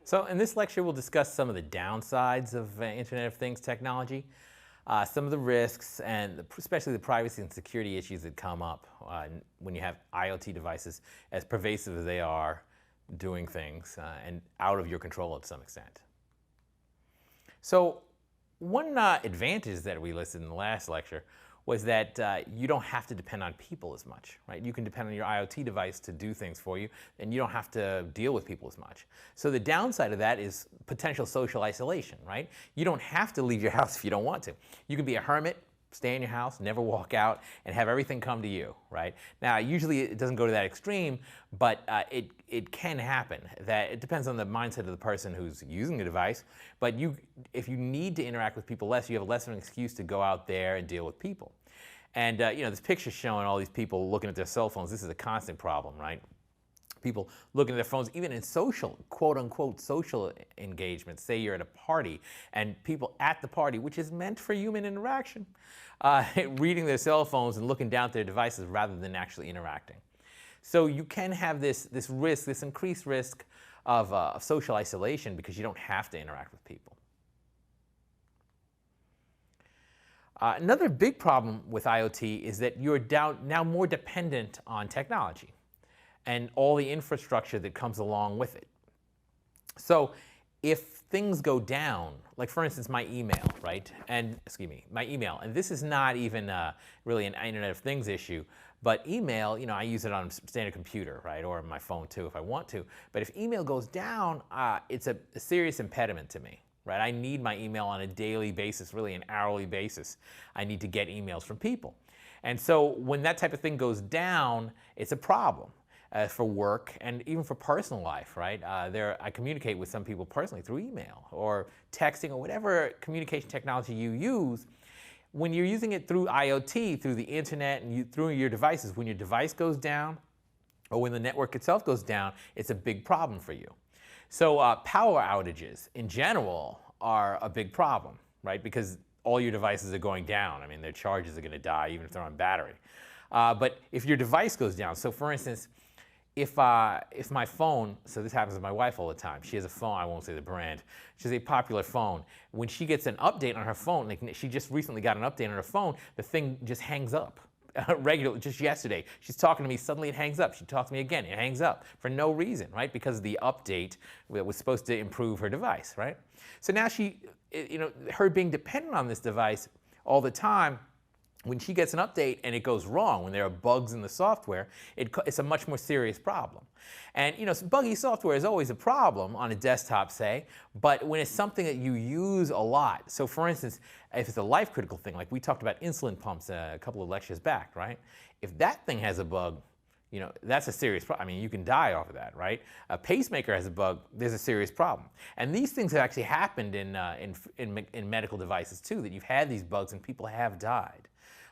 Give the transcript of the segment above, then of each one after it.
So in this lecture, we'll discuss some of the downsides of Internet of Things technology, some of the risks, and especially the privacy and security issues that come up when you have IoT devices as pervasive as they are doing things and out of your control to some extent. So one advantage that we listed in the last lecture was that you don't have to depend on people as much, right? You can depend on your IoT device to do things for you, and you don't have to deal with people as much. So the downside of that is potential social isolation, right? You don't have to leave your house if you don't want to. You can be a hermit, stay in your house, never walk out, and have everything come to you, right? Now, usually it doesn't go to that extreme, but it can happen. That it depends on the mindset of the person who's using the device, but if you need to interact with people less, you have less of an excuse to go out there and deal with people. And this picture showing all these people looking at their cell phones, this is a constant problem, right? People looking at their phones, even in social, quote-unquote, social engagements. Say you're at a party, and people at the party, which is meant for human interaction, reading their cell phones and looking down at their devices rather than actually interacting. So you can have this risk, this increased risk of social isolation because you don't have to interact with people. Another big problem with IoT is that you're now more dependent on technology and all the infrastructure that comes along with it. So if things go down, like for instance my email, right? And my email, and this is not even really an Internet of Things issue, but email, I use it on a standard computer, right, or my phone too if I want to. But if email goes down, it's a serious impediment to me, right? I need my email on a daily basis, really an hourly basis. I need to get emails from people. And so when that type of thing goes down, it's a problem. For work and even for personal life, right? I communicate with some people personally through email or texting or whatever communication technology you use. When you're using it through IoT, through the internet and through your devices, when your device goes down or when the network itself goes down, it's a big problem for you. So power outages in general are a big problem, right? Because all your devices are going down. I mean, their charges are going to die even if they're on battery. But if your device goes down, so for instance, if my phone, so this happens with my wife all the time, she has a phone, I won't say the brand, she has a popular phone. When she gets an update on her phone, like she just recently got an update on her phone, the thing just hangs up. Regularly, just yesterday, she's talking to me, suddenly it hangs up. She talks to me again, it hangs up for no reason, right? Because of the update that was supposed to improve her device, right? So now her being dependent on this device all the time, when she gets an update and it goes wrong, when there are bugs in the software, it's a much more serious problem. And buggy software is always a problem on a desktop, say, but when it's something that you use a lot. So for instance, if it's a life critical thing, like we talked about insulin pumps a couple of lectures back, right? If that thing has a bug, that's a serious problem. I mean, you can die off of that, right? A pacemaker has a bug, there's a serious problem. And these things have actually happened in medical devices too, that you've had these bugs and people have died.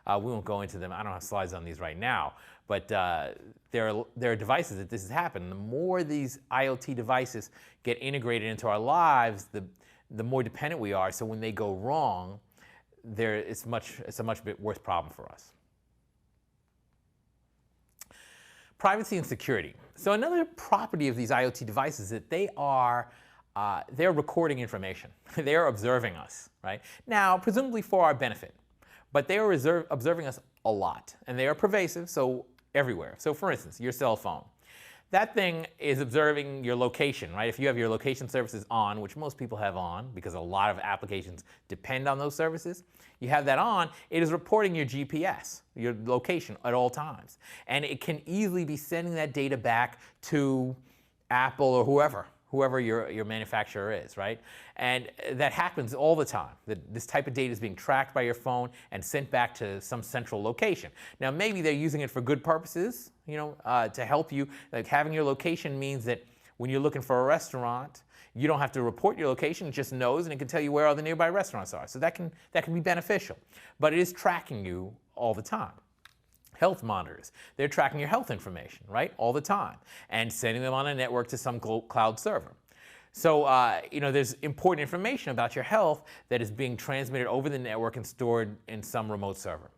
We won't go into them. I don't have slides on these right now, but there are devices that this has happened. The more these IoT devices get integrated into our lives, the more dependent we are. So when they go wrong, it's a much bit worse problem for us. Privacy and security. So another property of these IoT devices is that they're recording information. They are observing us, right? Now, presumably for our benefit. But they are observing us a lot, and they are pervasive, so everywhere. So for instance, your cell phone. That thing is observing your location, right? If you have your location services on, which most people have on, because a lot of applications depend on those services, you have that on, it is reporting your GPS, your location at all times. And it can easily be sending that data back to Apple or whoever your manufacturer is, right? And that happens all the time. This type of data is being tracked by your phone and sent back to some central location. Now, maybe they're using it for good purposes, to help you. Like having your location means that when you're looking for a restaurant, you don't have to report your location, it just knows and it can tell you where all the nearby restaurants are. So that can be beneficial. But it is tracking you all the time. Health monitors, they're tracking your health information, right, all the time, and sending them on a network to some cloud server. So, there's important information about your health that is being transmitted over the network and stored in some remote server.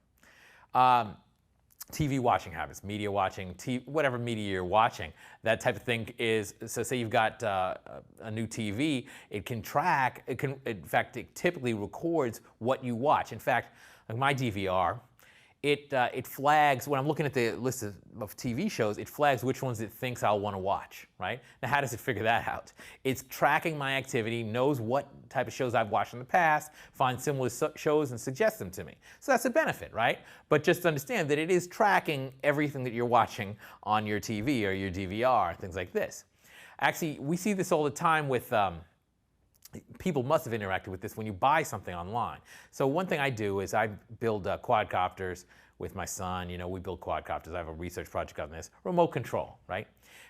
TV watching habits, media watching, whatever media you're watching, that type of thing is, so say you've got a new TV, it can track, in fact, it typically records what you watch. In fact, like my DVR, it flags, when I'm looking at the list of TV shows, it flags which ones it thinks I'll want to watch, right? Now, how does it figure that out? It's tracking my activity, knows what type of shows I've watched in the past, finds similar shows and suggests them to me. So that's a benefit, right? But just understand that it is tracking everything that you're watching on your TV or your DVR, things like this. Actually, we see this all the time with people must have interacted with this when you buy something online. So one thing I do is I build quadcopters with my son. You know, we build quadcopters. I have a research project on this. Remote control, right?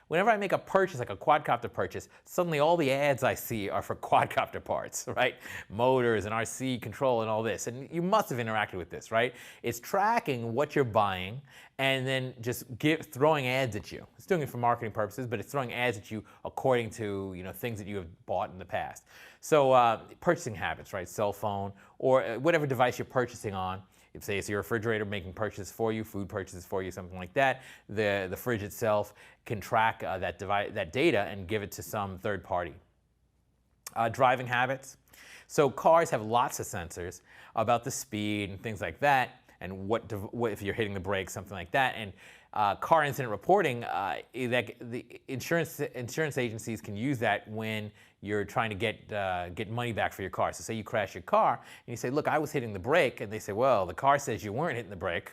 Whenever I make a purchase, like a quadcopter purchase, suddenly all the ads I see are for quadcopter parts, right? Motors and RC control and all this. And you must have interacted with this, right? It's tracking what you're buying and then just throwing ads at you. It's doing it for marketing purposes, but it's throwing ads at you according to, you know, things that you have bought in the past. So purchasing habits, right? Cell phone or whatever device you're purchasing on. If, say, it's your refrigerator making purchases for you, food purchases for you, something like that, the fridge itself can track that data and give it to some third party. Driving habits. So cars have lots of sensors about the speed and things like that, and what if you're hitting the brakes, something like that. And car incident reporting, the insurance agencies can use that when you're trying to get money back for your car. So say you crash your car and you say, look, I was hitting the brake, and they say, well, the car says you weren't hitting the brake,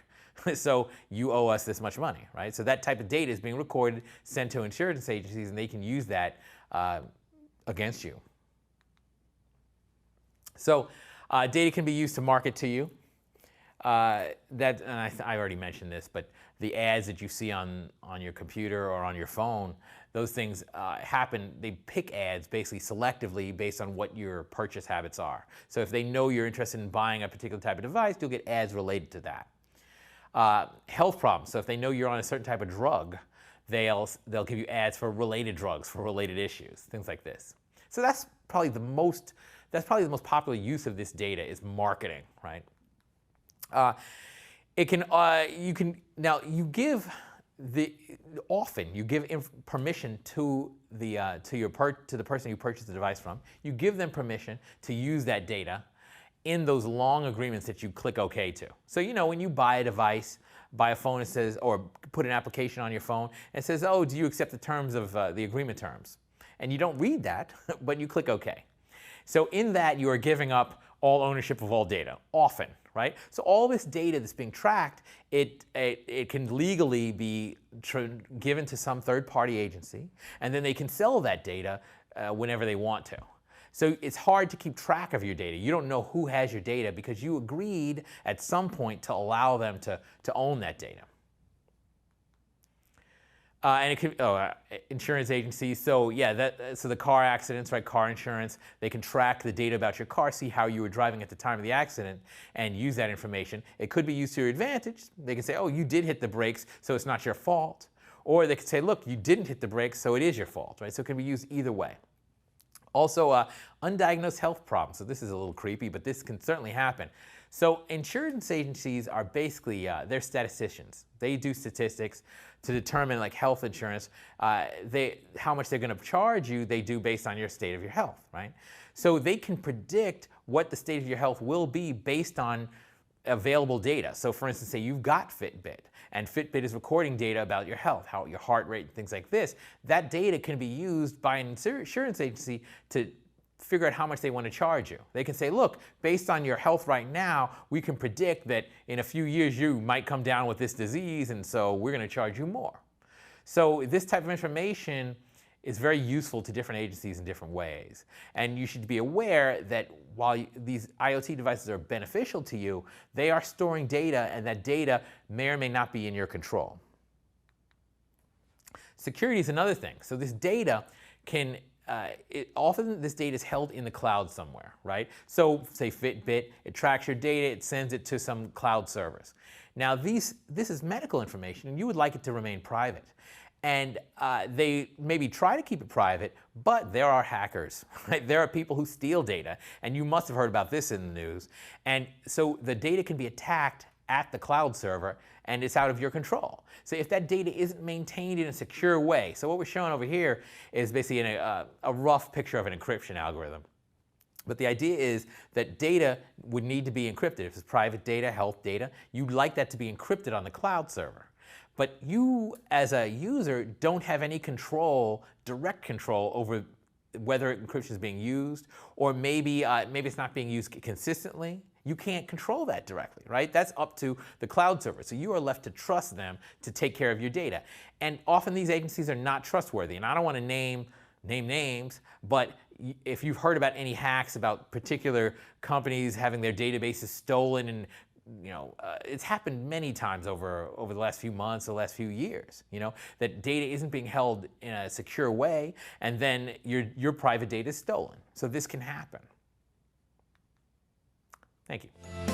so you owe us this much money, right? So that type of data is being recorded, sent to insurance agencies, and they can use that against you. So data can be used to market to you. And I already mentioned this, but the ads that you see on your computer or on your phone, those things happen. They pick ads basically selectively based on what your purchase habits are. So if they know you're interested in buying a particular type of device, you'll get ads related to that. Health problems. So if they know you're on a certain type of drug, they'll give you ads for related drugs, for related issues, things like this. So that's probably the most popular use of this data is marketing, right? You give permission to the person you purchased the device from. You give them permission to use that data in those long agreements that you click OK to. So you know when you buy a device, buy a phone, it says, or put an application on your phone, and it says, oh, do you accept the terms of the agreement terms? And you don't read that, but you click OK. So in that you are giving up all ownership of all data, often. Right? So all this data that's being tracked, it can legally be given to some third-party agency, and then they can sell that data whenever they want to. So it's hard to keep track of your data. You don't know who has your data because you agreed at some point to allow them to own that data. And it could, insurance agencies. So yeah, so the car accidents, right? Car insurance. They can track the data about your car, see how you were driving at the time of the accident, and use that information. It could be used to your advantage. They can say, oh, you did hit the brakes, so it's not your fault. Or they could say, look, you didn't hit the brakes, so it is your fault, right? So it can be used either way. Also, undiagnosed health problems. So this is a little creepy, but this can certainly happen. So insurance agencies are basically, they're statisticians. They do statistics to determine like health insurance. How much they're going to charge you, they do based on your state of your health, right? So they can predict what the state of your health will be based on available data. So for instance, say you've got Fitbit, and Fitbit is recording data about your health, how your heart rate, and things like this. That data can be used by an insurance agency to figure out how much they want to charge you. They can say, look, based on your health right now, we can predict that in a few years you might come down with this disease, and so we're going to charge you more. So this type of information is very useful to different agencies in different ways. And you should be aware that while these IoT devices are beneficial to you, they are storing data, and that data may or may not be in your control. Security is another thing. So this data can often this data is held in the cloud somewhere, right? So say Fitbit, it tracks your data, it sends it to some cloud servers. Now this is medical information, and you would like it to remain private. And they maybe try to keep it private, but there are hackers, right? There are people who steal data, and you must have heard about this in the news. And so the data can be attacked at the cloud server, and it's out of your control. So if that data isn't maintained in a secure way, so what we're showing over here is basically a rough picture of an encryption algorithm. But the idea is that data would need to be encrypted. If it's private data, health data, you'd like that to be encrypted on the cloud server. But you, as a user, don't have any control, direct control over whether encryption is being used, or maybe it's not being used consistently. You can't control that directly, right? That's up to the cloud server. So you are left to trust them to take care of your data. And often these agencies are not trustworthy. And I don't want to name names, but if you've heard about any hacks about particular companies having their databases stolen, and it's happened many times over the last few months, the last few years, that data isn't being held in a secure way, and then your private data is stolen. So this can happen. Thank you.